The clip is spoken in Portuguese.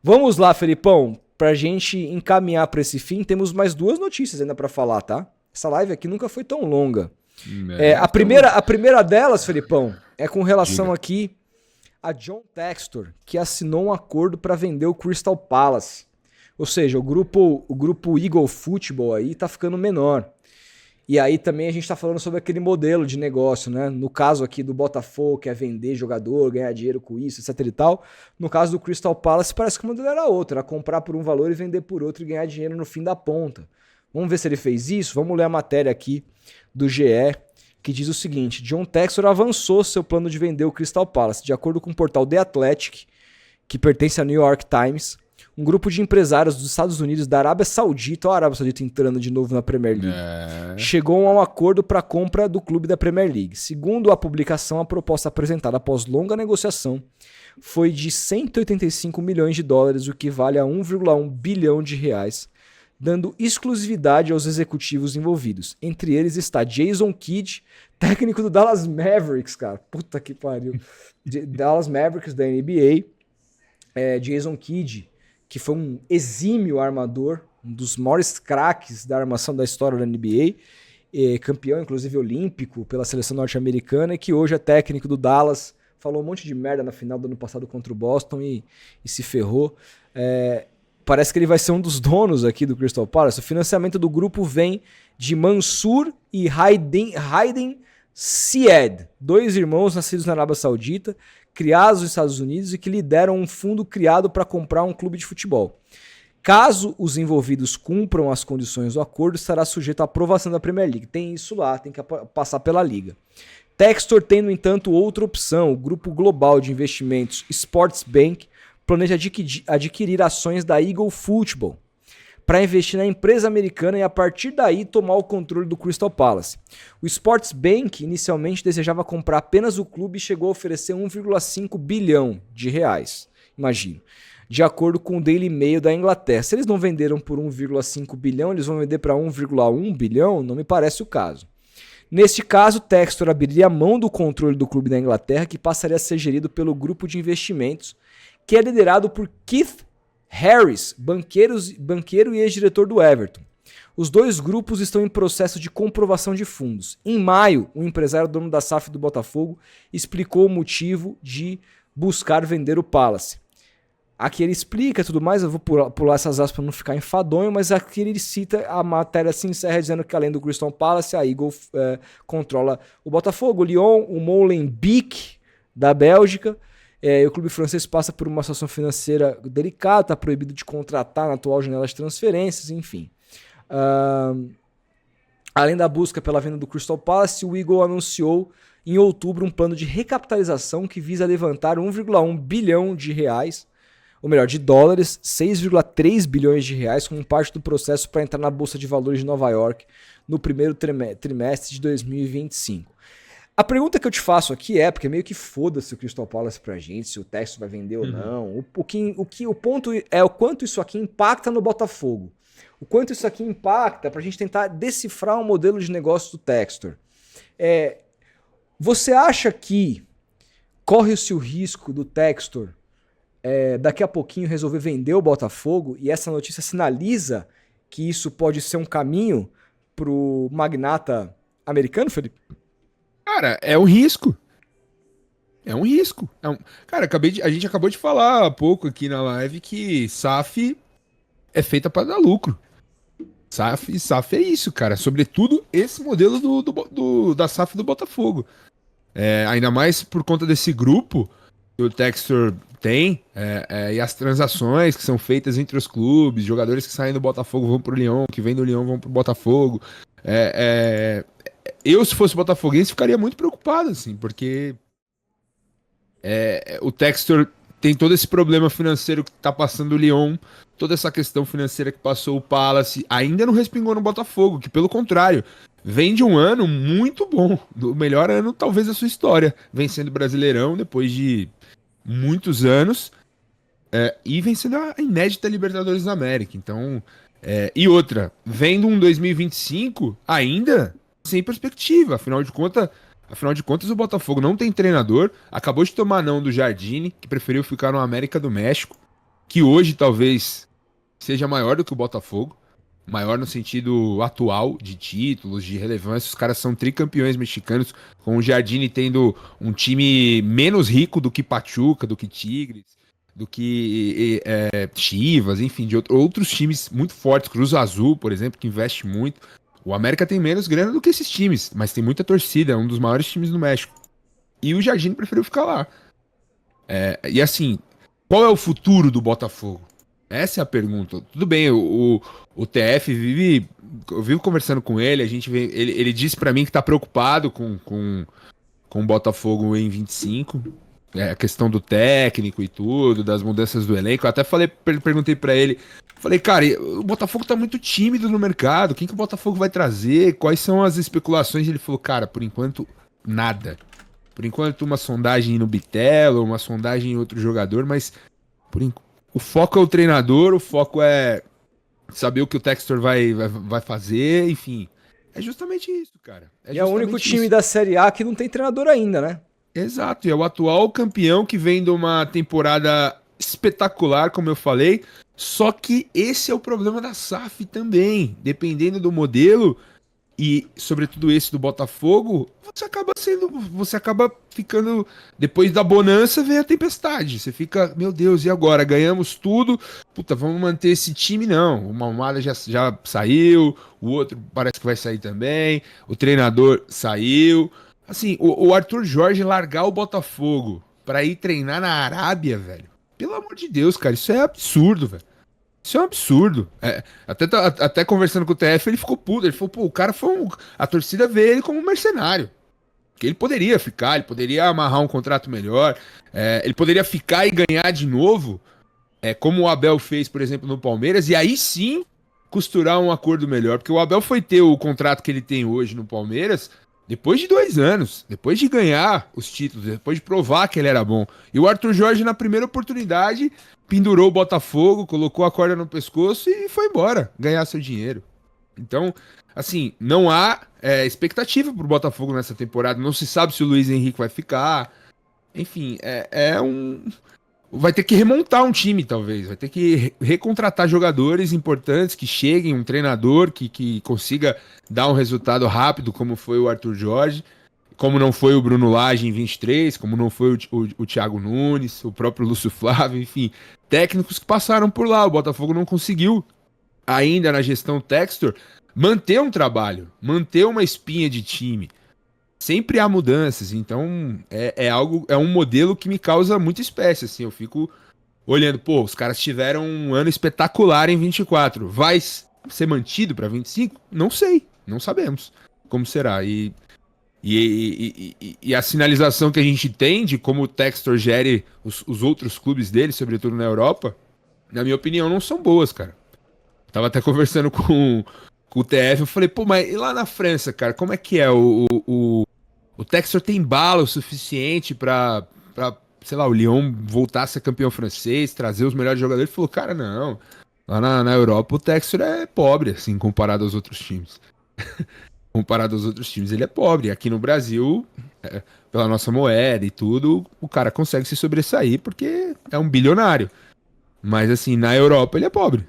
Vamos lá, Felipão. Pra gente encaminhar pra esse fim, temos mais duas notícias ainda pra falar, tá? Essa live aqui nunca foi tão longa. A primeira delas, Felipão, é com relação Diga. aqui a John Textor, que assinou um acordo pra vender o Crystal Palace. Ou seja, o grupo Eagle Football aí tá ficando menor. E aí também a gente tá falando sobre aquele modelo de negócio, né? No caso aqui do Botafogo, que é vender jogador, ganhar dinheiro com isso, etc e tal. No caso do Crystal Palace, parece que o modelo era outro. Era comprar por um valor e vender por outro e ganhar dinheiro no fim da ponta. Vamos ver se ele fez isso? Vamos ler a matéria aqui do GE, que diz o seguinte: John Textor avançou seu plano de vender o Crystal Palace. De acordo com o portal The Athletic, que pertence ao New York Times, um grupo de empresários dos Estados Unidos, da Arábia Saudita, olha a Arábia Saudita entrando de novo na Premier League, chegou a um acordo para a compra do clube da Premier League. Segundo a publicação, a proposta apresentada após longa negociação foi de 185 milhões de dólares, o que vale a 1,1 bilhão de reais, dando exclusividade aos executivos envolvidos. Entre eles está Jason Kidd, técnico do Dallas Mavericks, cara. Puta que pariu. Dallas Mavericks da NBA. Jason Kidd, que foi um exímio armador, um dos maiores craques da armação da história da NBA, campeão, inclusive, olímpico pela seleção norte-americana, e que hoje é técnico do Dallas, falou um monte de merda na final do ano passado contra o Boston e se ferrou. Parece que ele vai ser um dos donos aqui do Crystal Palace. O financiamento do grupo vem de Mansur e Hayden Syed, dois irmãos nascidos na Arábia Saudita, criados nos Estados Unidos e que lideram um fundo criado para comprar um clube de futebol. Caso os envolvidos cumpram as condições do acordo, estará sujeito à aprovação da Premier League. Tem isso lá, tem que passar pela Liga. Textor tem, no entanto, outra opção. O grupo global de investimentos Sports Bank planeja adquirir ações da Eagle Football para investir na empresa americana e a partir daí tomar o controle do Crystal Palace. O Sports Bank inicialmente desejava comprar apenas o clube e chegou a oferecer 1,5 bilhão de reais, imagino, de acordo com o Daily Mail da Inglaterra. Se eles não venderam por 1,5 bilhão, eles vão vender para 1,1 bilhão? Não me parece o caso. Neste caso, Textor abriria mão do controle do clube da Inglaterra, que passaria a ser gerido pelo grupo de investimentos, que é liderado por Keith Harris, banqueiro e ex-diretor do Everton. Os dois grupos estão em processo de comprovação de fundos. Em maio, o empresário dono da SAF do Botafogo explicou o motivo de buscar vender o Palace. Aqui ele explica tudo mais, eu vou pular essas aspas para não ficar enfadonho, mas aqui ele cita, a matéria se encerra dizendo que além do Crystal Palace, a Eagle controla o Botafogo, o Lyon, o Molenbeek da Bélgica. O clube francês passa por uma situação financeira delicada, está proibido de contratar na atual janela de transferências, enfim. Além da busca pela venda do Crystal Palace, o Eagle anunciou em outubro um plano de recapitalização que visa levantar 1,1 bilhão de reais, ou melhor, de dólares, 6,3 bilhões de reais, como parte do processo para entrar na Bolsa de Valores de Nova York no primeiro trimestre de 2025. A pergunta que eu te faço aqui porque meio que foda-se o Crystal Palace pra gente, se o Textor vai vender ou não. O ponto é o quanto isso aqui impacta no Botafogo. O quanto isso aqui impacta pra gente tentar decifrar o modelo de negócio do Textor. Você acha que corre-se o risco do Textor daqui a pouquinho resolver vender o Botafogo, e essa notícia sinaliza que isso pode ser um caminho pro magnata americano, Felipe? Cara, é um risco. É um risco. Cara, a gente acabou de falar há pouco aqui na live que SAF é feita para dar lucro. SAF é isso, cara. Sobretudo esse modelo da SAF do Botafogo. Ainda mais por conta desse grupo que o Textor tem, e as transações que são feitas entre os clubes, jogadores que saem do Botafogo vão pro Lyon, que vêm do Lyon vão pro Botafogo. Eu, se fosse botafoguense, ficaria muito preocupado, assim, porque o Textor tem todo esse problema financeiro que tá passando o Lyon, toda essa questão financeira que passou o Palace, ainda não respingou no Botafogo, que pelo contrário, vem de um ano muito bom, do melhor ano talvez da sua história, vencendo o Brasileirão depois de muitos anos, e vencendo a inédita Libertadores da América. Então, e outra, vendo um 2025 ainda sem perspectiva, afinal de contas o Botafogo não tem treinador, acabou de tomar não do Jardine, que preferiu ficar no América do México, que hoje talvez seja maior do que o Botafogo, maior no sentido atual de títulos, de relevância. Os caras são tricampeões mexicanos, com o Jardine tendo um time menos rico do que Pachuca, do que Tigres, do que Chivas, enfim, de outros times muito fortes, Cruz Azul, por exemplo, que investe muito. O América tem menos grana do que esses times, mas tem muita torcida, é um dos maiores times do México. E o Jardine preferiu ficar lá. E assim, qual é o futuro do Botafogo? Essa é a pergunta. Tudo bem, o TF vive. Eu vivo conversando com ele, ele disse pra mim que tá preocupado com o Botafogo em 25. A questão do técnico e tudo, das mudanças do elenco. Eu até perguntei pra ele. Falei, cara, o Botafogo tá muito tímido no mercado. Quem que o Botafogo vai trazer? Quais são as especulações? Ele falou, cara, por enquanto, nada. Por enquanto, uma sondagem no Bitelo, uma sondagem em outro jogador, mas o foco é o treinador, o foco é saber o que o Textor vai fazer, enfim. É justamente isso, cara. E é o único time da Série A que não tem treinador ainda, né? Exato, e é o atual campeão que vem de uma temporada espetacular, como eu falei, só que esse é o problema da SAF também. Dependendo do modelo, e sobretudo esse do Botafogo, você acaba ficando, depois da bonança vem a tempestade, você fica, meu Deus, e agora? Ganhamos tudo, puta, vamos manter esse time? Não, o Malmada já saiu, o outro parece que vai sair também, o treinador saiu, assim, o Arthur Jorge largar o Botafogo pra ir treinar na Arábia, velho, pelo amor de Deus, cara, isso é absurdo, velho. Isso é um absurdo. Até conversando com o TF, ele ficou puto. Ele falou, pô, o cara foi a torcida vê ele como um mercenário. Que ele poderia ficar, ele poderia amarrar um contrato melhor, ele poderia ficar e ganhar de novo, como o Abel fez, por exemplo, no Palmeiras, e aí sim costurar um acordo melhor. Porque o Abel foi ter o contrato que ele tem hoje no Palmeiras depois de 2 anos, depois de ganhar os títulos, depois de provar que ele era bom. E o Arthur Jorge, na primeira oportunidade, pendurou o Botafogo, colocou a corda no pescoço e foi embora ganhar seu dinheiro. Então, assim, não há expectativa pro Botafogo nessa temporada. Não se sabe se o Luiz Henrique vai ficar. Enfim, vai ter que remontar um time, talvez. Vai ter que recontratar jogadores importantes que cheguem, um treinador que consiga dar um resultado rápido, como foi o Arthur Jorge, como não foi o Bruno Lage em 23, como não foi o Thiago Nunes, o próprio Lúcio Flávio, enfim, técnicos que passaram por lá. O Botafogo não conseguiu, ainda na gestão Textor, manter um trabalho, manter uma espinha de time. Sempre há mudanças, então é um modelo que me causa muita espécie, assim, eu fico olhando, pô, os caras tiveram um ano espetacular em 24, vai ser mantido para 25? Não sei, não sabemos como será, e a sinalização que a gente tem de como o Textor gere os outros clubes dele, sobretudo na Europa, na minha opinião, não são boas, cara. Tava até conversando com o TF, eu falei, pô, mas e lá na França, cara, como é que é? O Textor tem bala o suficiente pra, sei lá, o Lyon voltar a ser campeão francês, trazer os melhores jogadores? Ele falou, cara, não. Lá na Europa o Textor é pobre, assim, comparado aos outros times. Comparado aos outros times, ele é pobre. Aqui no Brasil, pela nossa moeda e tudo, o cara consegue se sobressair porque é um bilionário. Mas, assim, na Europa ele é pobre.